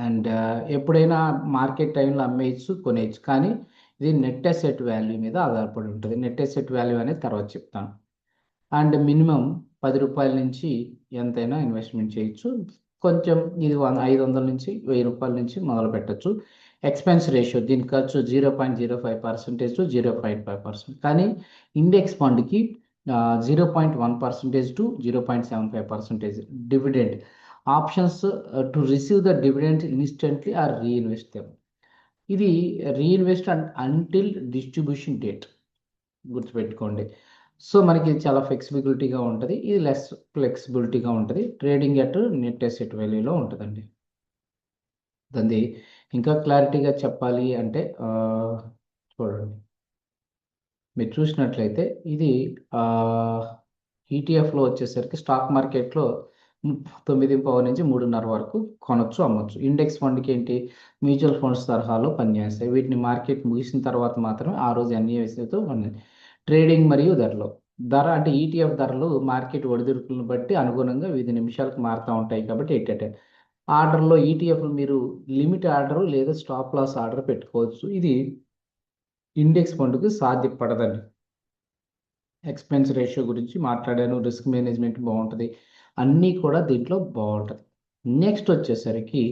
And ఎప్పుడైనా market టైంలో అమ్మేయచ్చు, కొనేయచ్చు. కానీ ఇది నెట్ అసెట్ వాల్యూ మీద ఆధారపడి ఉంటుంది. నెట్ అసెట్ వాల్యూ అనేది తర్వాత చెప్తాను. అండ్ మినిమం రూ. 10 నుంచి ఎంతైనా ఇన్వెస్ట్మెంట్ చేయొచ్చు. కొంచెం ఇది 500 నుంచి రూ. 1000 నుంచి మొదలు పెట్టచ్చు. ఎక్స్పెన్స్ రేషియో దీని ఖర్చు 0.05% టు 0.5%. కానీ ఇండెక్స్ ఫండ్కి 0.1% to 0.75% dividend options to receive the dividend instantly or reinvest them. ఇది రీఇన్వెస్ట్ అంటిల్ డిస్ట్రిబ్యూషన్ డేట్, గుర్తుపెట్టుకోండి. సో మనకి చాలా ఫ్లెక్సిబిలిటీగా ఉంటుంది. ఇది లెస్ ఫ్లెక్సిబిలిటీగా ఉంటుంది. ట్రేడింగ్ అట్ నెట్ అసెట్ వాల్యూలో ఉంటుందండి. దాన్ని ఇంకా క్లారిటీగా చెప్పాలి అంటే చూడండి, మీరు చూసినట్లయితే ఇది ఈటీఎఫ్లో వచ్చేసరికి స్టాక్ మార్కెట్లో 9:15 నుంచి 3:30 వరకు కొనొచ్చు, అమ్మొచ్చు. ఇండెక్స్ ఫండ్కి ఏంటి, మ్యూచువల్ ఫండ్స్ తరహాలో పనిచేస్తాయి. వీటిని మార్కెట్ ముగిసిన తర్వాత మాత్రమే ఆ రోజు ఎన్ఈఎస్తో ఉన్నాయి. ట్రేడింగ్ మరియు ధర అంటే ఈటీఎఫ్ ధరలు మార్కెట్ ఒడిదుడుకులను బట్టి అనుగుణంగా 5 నిమిషాలకు మారుతూ ఉంటాయి. కాబట్టి ఏంటంటే ఆర్డర్లో ఈటీఎఫ్లు మీరు లిమిట్ ఆర్డర్ లేదా స్టాప్ లాస్ ఆర్డర్ పెట్టుకోవచ్చు. ఇది ఇండెక్స్ ఫండ్కు సాధ్యపడదండి. ఎక్స్పెన్స్ రేషియో గురించి మాట్లాడాను, రిస్క్ మేనేజ్మెంట్ బాగుంటుంది, అన్నీ కూడా దీంట్లో బాగుంటుంది. నెక్స్ట్ వచ్చేసరికి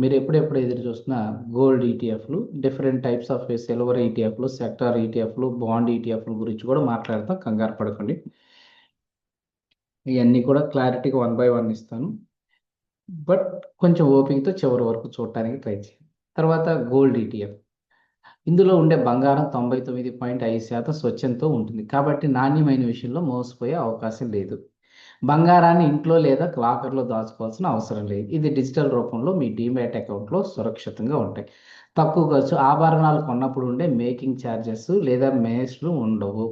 మీరు ఎప్పుడెప్పుడు ఎదురు చూస్తున్న గోల్డ్ ఈటీఎఫ్లు, డిఫరెంట్ టైప్స్ ఆఫ్ సిల్వర్ ఈటీఎఫ్లు, సెక్టార్ ఈటీఎఫ్లు, బాండ్ ఈటీఎఫ్ల గురించి కూడా మాట్లాడతాం, కంగారు పడకండి. ఇవన్నీ కూడా క్లారిటీగా 1 బై 1 ఇస్తాను. బట్ కొంచెం ఓపికతో చివరి వరకు చూడటానికి ట్రై చేయండి. తర్వాత గోల్డ్ ఈటీఎఫ్, ఇందులో ఉండే బంగారం 99.5% స్వచ్ఛంతో ఉంటుంది. కాబట్టి నాణ్యమైన విషయంలో మోసపోయే అవకాశం లేదు. బంగారాన్ని ఇంట్లో లేదా లాకర్లో దాచుకోవాల్సిన అవసరం లేదు. ఇది డిజిటల్ రూపంలో మీ డీమ్యాట్ అకౌంట్లో సురక్షితంగా ఉంటాయి. తక్కువ ఖర్చు, ఆభరణాలు కొన్నప్పుడు ఉండే మేకింగ్ ఛార్జెస్ లేదా మేస్లు ఉండవు.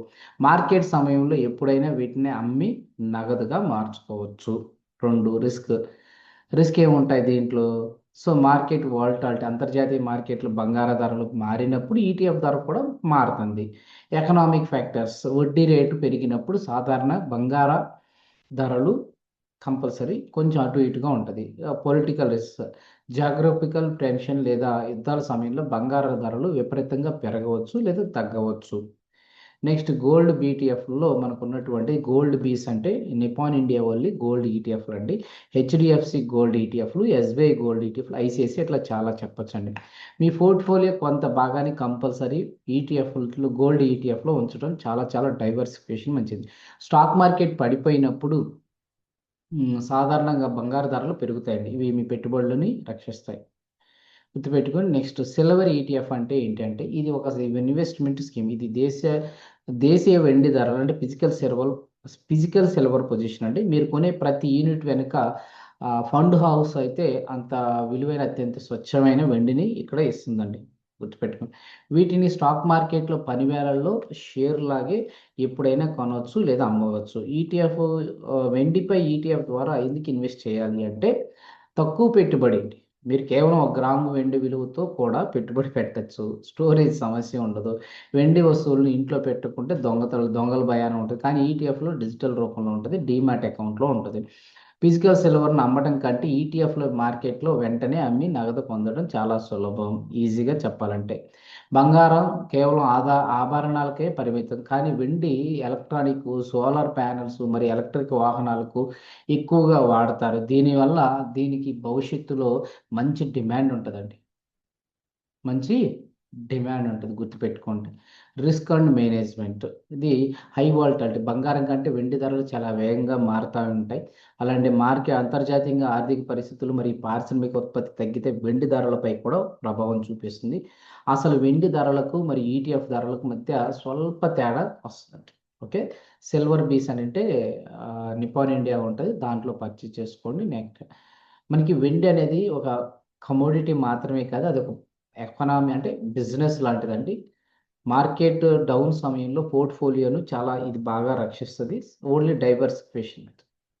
మార్కెట్ సమయంలో ఎప్పుడైనా వీటిని అమ్మి నగదుగా మార్చుకోవచ్చు. 2 రిస్క్ ఏముంటాయి దీంట్లో? సో మార్కెట్ వాలటాలిటీ, అంతర్జాతీయ మార్కెట్లో బంగారు ధరలు మారినప్పుడు ఈటీఎఫ్ ధర కూడా మారుతుంది. ఎకనామిక్ ఫ్యాక్టర్స్, వడ్డీ రేటు పెరిగినప్పుడు సాధారణ బంగార ధరలు కంపల్సరీ కొంచెం అటు ఇటుగా ఉంటుంది. పొలిటికల్ రిస్క్, జాగ్రఫికల్ టెన్షన్ లేదా యుద్ధాల సమయంలో బంగారు ధరలు విపరీతంగా పెరగవచ్చు లేదా తగ్గవచ్చు. నెక్స్ట్ గోల్డ్ బీటీఎఫ్లో మనకు ఉన్నటువంటి గోల్డ్ బీస్ అంటే నిపాన్ ఇండియా ఓన్లీ గోల్డ్ ఈటీఎఫ్లు అండి. హెచ్డిఎఫ్సి గోల్డ్ ఈటీఎఫ్లు, ఎస్బీఐ గోల్డ్ ఈటీఎఫ్లు, ఐసిఐసి ఇట్లా చాలా చెప్పొచ్చండి. మీ పోర్ట్ఫోలియో కొంత భాగాన్ని కంపల్సరీ ఈటీఎఫ్లు, గోల్డ్ ఈటీఎఫ్లో ఉంచడం చాలా చాలా డైవర్సిఫికేషన్ మంచిది. స్టాక్ మార్కెట్ పడిపోయినప్పుడు సాధారణంగా బంగారు ధరలు పెరుగుతాయండి. ఇవి మీ పెట్టుబడులని రక్షిస్తాయి, గుర్తుపెట్టుకొని. నెక్స్ట్ సిల్వర్ ఈటీఎఫ్ అంటే ఏంటంటే ఇది ఒక ఇన్వెస్ట్మెంట్ స్కీమ్. ఇది దేశీయ వెండి ధరలు అంటే ఫిజికల్ సిల్వర్ పొజిషన్ అండి. మీరు కొనే ప్రతి యూనిట్ వెనుక ఫండ్ హౌస్ అయితే అంత విలువైన అత్యంత స్వచ్ఛమైన వెండిని ఇక్కడ ఇస్తుందండి, గుర్తుపెట్టుకోండి. వీటిని స్టాక్ మార్కెట్లో పనివేళల్లో షేర్ లాగే ఎప్పుడైనా కొనవచ్చు లేదా అమ్మవచ్చు. ఈటీఎఫ్, వెండిపై ఈటీఎఫ్ ద్వారా ఎందుకు ఇన్వెస్ట్ చేయాలి అంటే తక్కువ పెట్టుబడి. మీరు కేవలం 1 గ్రాము వెండి విలువతో కూడా పెట్టుబడి పెట్టచ్చు. స్టోరేజ్ సమస్య ఉండదు. వెండి వస్తువులను ఇంట్లో పెట్టుకుంటే దొంగల భయానం ఉంటుంది. కానీ ఈటీఎఫ్లో డిజిటల్ రూపంలో ఉంటుంది, డీమ్యాట్ అకౌంట్లో ఉంటుంది. ఫిజికల్ సిల్వర్ను అమ్మటం కంటే ఈటీఎఫ్లో మార్కెట్లో వెంటనే అమ్మి నగదు పొందడం చాలా సులభం, ఈజీగా చెప్పాలంటే. బంగారం కేవలం ఆభరణాలకే పరిమితం. కానీ వెండి ఎలక్ట్రానిక్, సోలార్ ప్యానెల్స్ మరి ఎలక్ట్రిక్ వాహనాలకు ఎక్కువగా వాడతారు. దీనివల్ల దీనికి భవిష్యత్తులో మంచి డిమాండ్ ఉంటుందండి, గుర్తుపెట్టుకోండి. రిస్క్ అండ్ మేనేజ్మెంట్, ఇది హై వాలటాలిటీ. బంగారం కంటే వెండి ధరలు చాలా వేగంగా మారుతూ ఉంటాయి. అలాంటి అంతర్జాతీయంగా ఆర్థిక పరిస్థితులు మరియు పారిశ్రామిక ఉత్పత్తి తగ్గితే వెండి ధరలపై కూడా ప్రభావం చూపిస్తుంది. అసలు వెండి ధరలకు మరియు ఈటీఎఫ్ ధరలకు మధ్య స్వల్ప తేడా వస్తుంది. ఓకే, సిల్వర్ బీస్ అని అంటే నిపాన్ ఇండియా ఉంటుంది, దాంట్లో పర్చేజ్ చేసుకోండి. నెక్స్ట్ మనకి వెండి అనేది ఒక కమోడిటీ మాత్రమే కాదు, అది ఒక ఎకానమీ అంటే బిజినెస్ లాంటిదండి. మార్కెట్ డౌన్ సమయంలో పోర్ట్ఫోలియోను చాలా ఇది బాగా రక్షిస్తుంది. Only diversification.